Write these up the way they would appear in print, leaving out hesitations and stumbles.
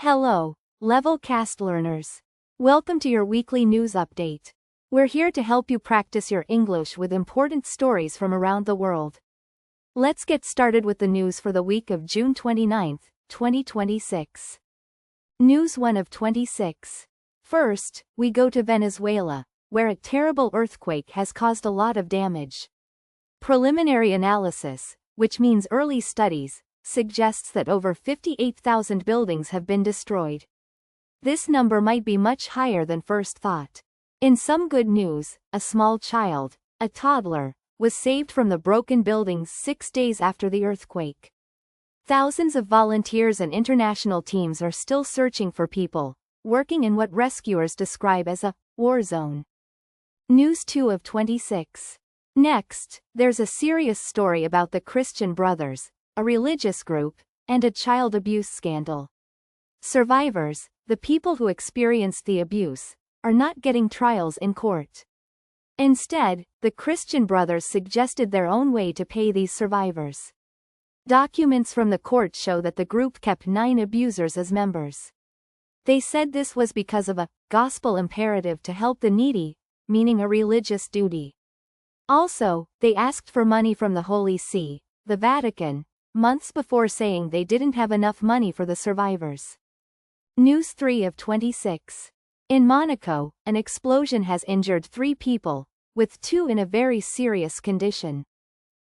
Hello, Level Cast learners. Welcome to your weekly news update. We're here to help you practice your English with important stories from around the world. Let's get started with the news for the week of June 29, 2026. News 1 of 26. First, we go to Venezuela, where a terrible earthquake has caused a lot of damage. Preliminary analysis, which means early studies, suggests that over 58,000 buildings have been destroyed. This number might be much higher than first thought. In some good news, a small child, a toddler, was saved from the broken buildings 6 days after the earthquake. Thousands of volunteers and international teams are still searching for people, working in what rescuers describe as a war zone. News 2 of 26. Next, there's a serious story about the Christian Brothers, a religious group, and a child abuse scandal. Survivors, the people who experienced the abuse, are not getting trials in court. Instead, the Christian Brothers suggested their own way to pay these survivors. Documents from the court show that the group kept 9 abusers as members. They said this was because of a gospel imperative to help the needy, meaning a religious duty. Also, they asked for money from the Holy See, the Vatican, months before saying they didn't have enough money for the survivors. News 3 of 26. In Monaco, an explosion has injured 3 people, with 2 in a very serious condition.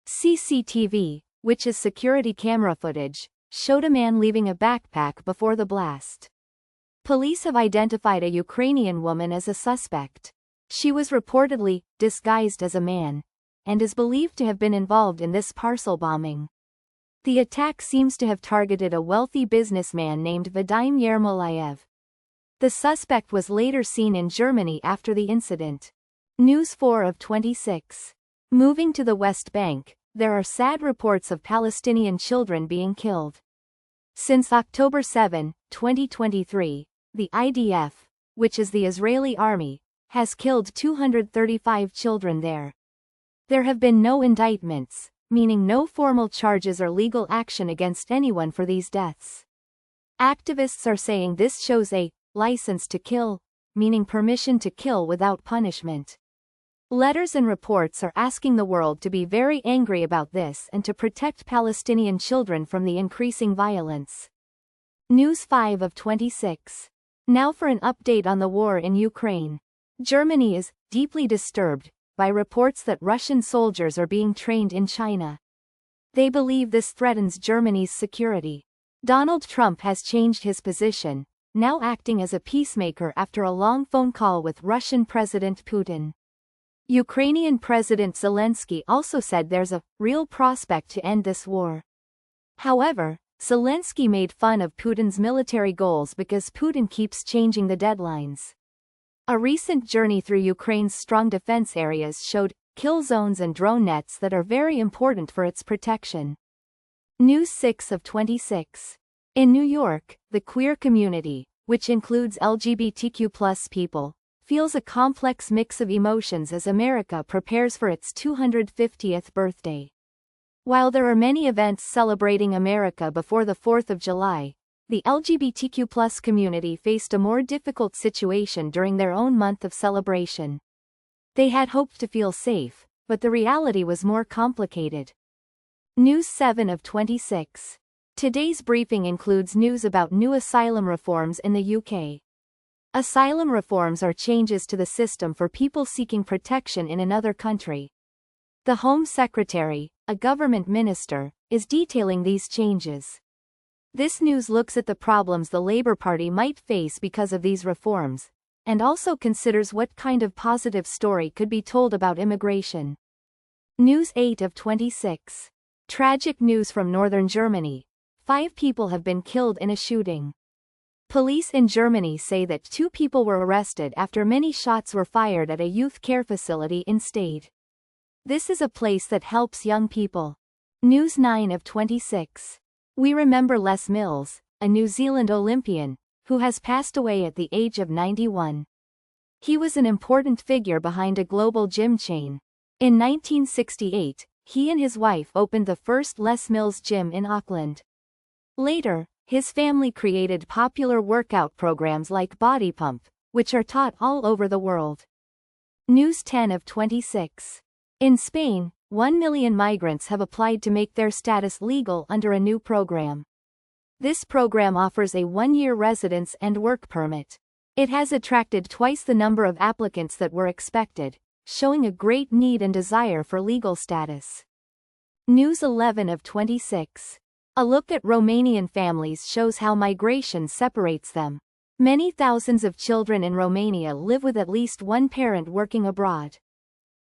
CCTV, which is security camera footage, showed a man leaving a backpack before the blast. Police have identified a Ukrainian woman as a suspect. She was reportedly disguised as a man, and is believed to have been involved in this parcel bombing. The attack seems to have targeted a wealthy businessman named Vadim Yermolayev. The suspect was later seen in Germany after the incident. News 4 of 26. Moving to the West Bank, there are sad reports of Palestinian children being killed. Since October 7, 2023, the IDF, which is the Israeli army, has killed 235 children there. There have been no indictments, meaning no formal charges or legal action against anyone for these deaths. Activists are saying this shows a license to kill, meaning permission to kill without punishment. Letters and reports are asking the world to be very angry about this and to protect Palestinian children from the increasing violence. News 5 of 26. Now for an update on the war in Ukraine. Germany is deeply disturbed by reports that Russian soldiers are being trained in China. They believe this threatens Germany's security. Donald Trump has changed his position, now acting as a peacemaker after a long phone call with Russian President Putin. Ukrainian President Zelensky also said there's a real prospect to end this war. However, Zelensky made fun of Putin's military goals because Putin keeps changing the deadlines. A recent journey through Ukraine's strong defense areas showed kill zones and drone nets that are very important for its protection. News 6 of 26. In New York, the queer community, which includes LGBTQ+ people, feels a complex mix of emotions as America prepares for its 250th birthday. While there are many events celebrating America before the 4th of July, the LGBTQ+ community faced a more difficult situation during their own month of celebration. They had hoped to feel safe, but the reality was more complicated. News 7 of 26. Today's briefing includes news about new asylum reforms in the UK. Asylum reforms are changes to the system for people seeking protection in another country. The Home Secretary, a government minister, is detailing these changes. This news looks at the problems the Labour Party might face because of these reforms, and also considers what kind of positive story could be told about immigration. News 8 of 26. Tragic news from northern Germany. 5 people have been killed in a shooting. Police in Germany say that 2 people were arrested after many shots were fired at a youth care facility in Stade. This is a place that helps young people. News 9 of 26. We remember Les Mills, a New Zealand Olympian, who has passed away at the age of 91. He was an important figure behind a global gym chain. In 1968, he and his wife opened the first Les Mills gym in Auckland. Later, His family created popular workout programs like Body Pump, which are taught all over the world. News 10 of 26. In Spain, 1 million migrants have applied to make their status legal under a new program. This program offers a 1-year residence and work permit. It has attracted twice the number of applicants that were expected, showing a great need and desire for legal status. News 11 of 26. A look at Romanian families shows how migration separates them. Many thousands of children in Romania live with at least one parent working abroad.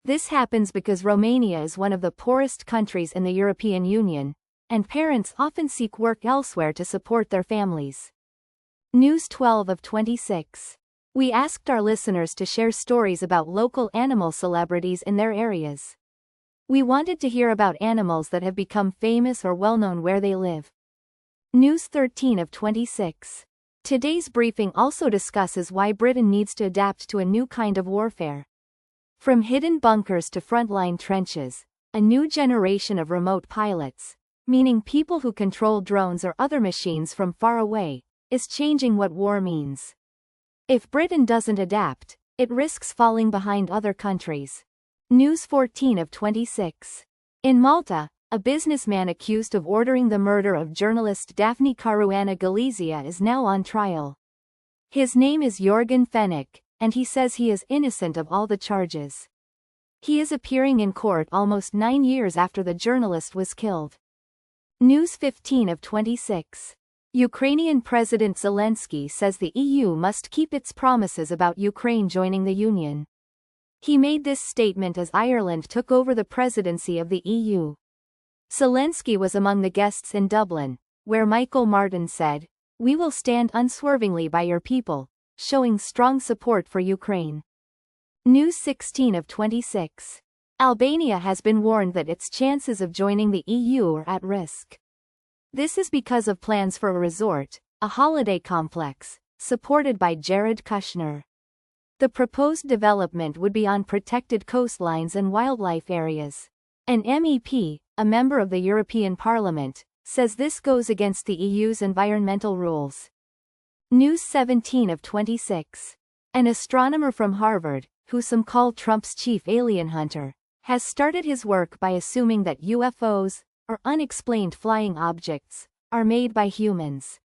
This happens because Romania is one of the poorest countries in the European Union, and parents often seek work elsewhere to support their families. News 12 of 26. We asked our listeners to share stories about local animal celebrities in their areas. We wanted to hear about animals that have become famous or well-known where they live. News 13 of 26. Today's briefing also discusses why Britain needs to adapt to a new kind of warfare. From hidden bunkers to frontline trenches, a new generation of remote pilots, meaning people who control drones or other machines from far away, is changing what war means. If Britain doesn't adapt, it risks falling behind other countries. News 14 of 26. In Malta, a businessman accused of ordering the murder of journalist Daphne Caruana Galizia is now on trial. His name is Jorgen Fenech, and he says he is innocent of all the charges. He is appearing in court almost 9 years after the journalist was killed. News 15 of 26. Ukrainian President Zelensky says the EU must keep its promises about Ukraine joining the Union. He made this statement as Ireland took over the presidency of the EU. Zelensky was among the guests in Dublin, where Michael Martin said, "We will stand unswervingly by your people," showing strong support for Ukraine. News 16 of 26. Albania has been warned that its chances of joining the EU are at risk. This is because of plans for a resort, a holiday complex, supported by Jared Kushner. The proposed development would be on protected coastlines and wildlife areas. An MEP, a member of the European Parliament, says this goes against the EU's environmental rules. News 17 of 26. An astronomer from Harvard, who some call Trump's chief alien hunter, has started his work by assuming that UFOs, or unexplained flying objects, are made by humans.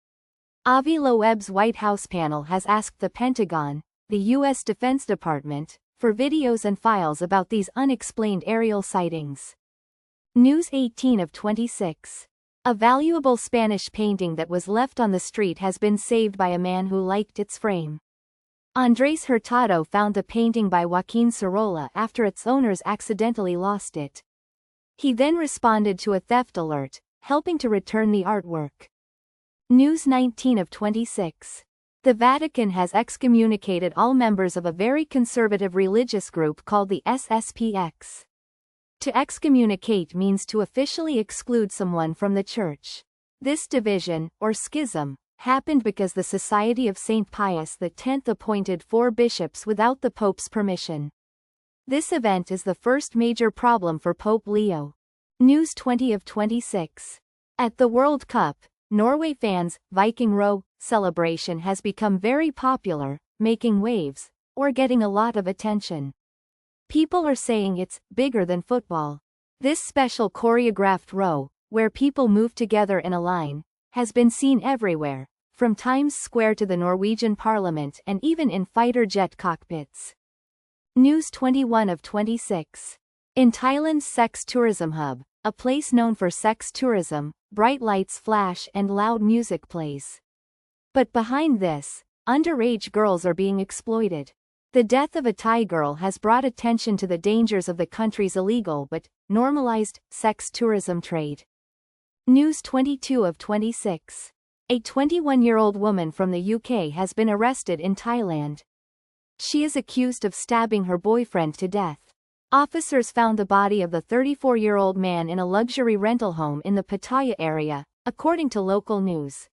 Avi Loeb's White House panel has asked the Pentagon, the U.S. Defense Department, for videos and files about these unexplained aerial sightings. News 18 of 26. A valuable Spanish painting that was left on the street has been saved by a man who liked its frame. Andrés Hurtado found the painting by Joaquín Sorolla after its owners accidentally lost it. He then responded to a theft alert, helping to return the artwork. News 19 of 26. The Vatican has excommunicated all members of a very conservative religious group called the SSPX. To excommunicate means to officially exclude someone from the Church. This division, or schism, happened because the Society of St. Pius X appointed 4 bishops without the Pope's permission. This event is the first major problem for Pope Leo. News 20 of 26. At the World Cup, Norway fans' Viking Row celebration has become very popular, making waves, or getting a lot of attention. People are saying it's bigger than football. This special choreographed row, where people move together in a line, has been seen everywhere, from Times Square to the Norwegian Parliament and even in fighter jet cockpits. News 21 of 26. In Thailand's sex tourism hub, a place known for sex tourism, bright lights flash and loud music plays. But behind this, underage girls are being exploited. The death of a Thai girl has brought attention to the dangers of the country's illegal but normalized sex tourism trade. News 22 of 26. A 21-year-old woman from the UK has been arrested in Thailand. She is accused of stabbing her boyfriend to death. Officers found the body of the 34-year-old man in a luxury rental home in the Pattaya area, according to local news.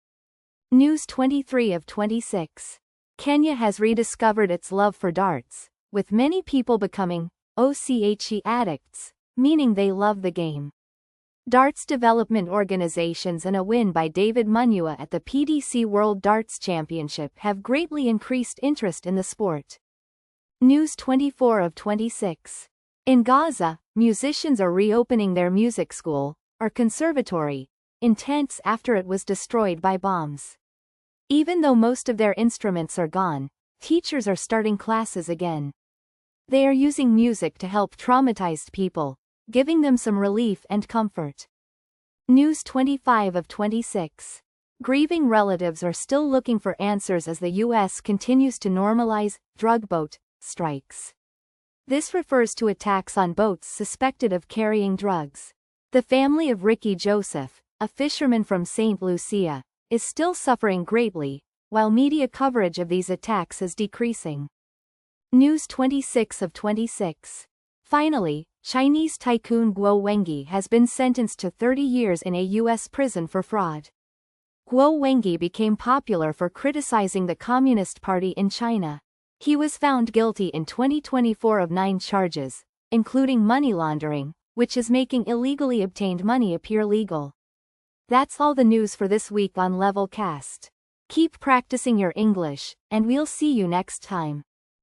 News 23 of 26. Kenya has rediscovered its love for darts, with many people becoming OCHE addicts, meaning they love the game. Darts development organizations and a win by David Munywa at the PDC World Darts Championship have greatly increased interest in the sport. News 24 of 26. In Gaza, musicians are reopening their music school, or conservatory, in tents after it was destroyed by bombs. Even though most of their instruments are gone, teachers are starting classes again. They are using music to help traumatized people, giving them some relief and comfort. News 25 of 26. Grieving relatives are still looking for answers as the U.S. continues to normalize drug boat strikes. This refers to attacks on boats suspected of carrying drugs. The family of Ricky Joseph, a fisherman from St. Lucia, is still suffering greatly, while media coverage of these attacks is decreasing. News 26 of 26. Finally, Chinese tycoon Guo Wengi has been sentenced to 30 years in a U.S. prison for fraud. Guo Wengi became popular for criticizing the Communist Party in China. He was found guilty in 2024 of 9 charges, including money laundering, which is making illegally obtained money appear legal. That's all the news for this week on Levelcast. Keep practicing your English, and we'll see you next time.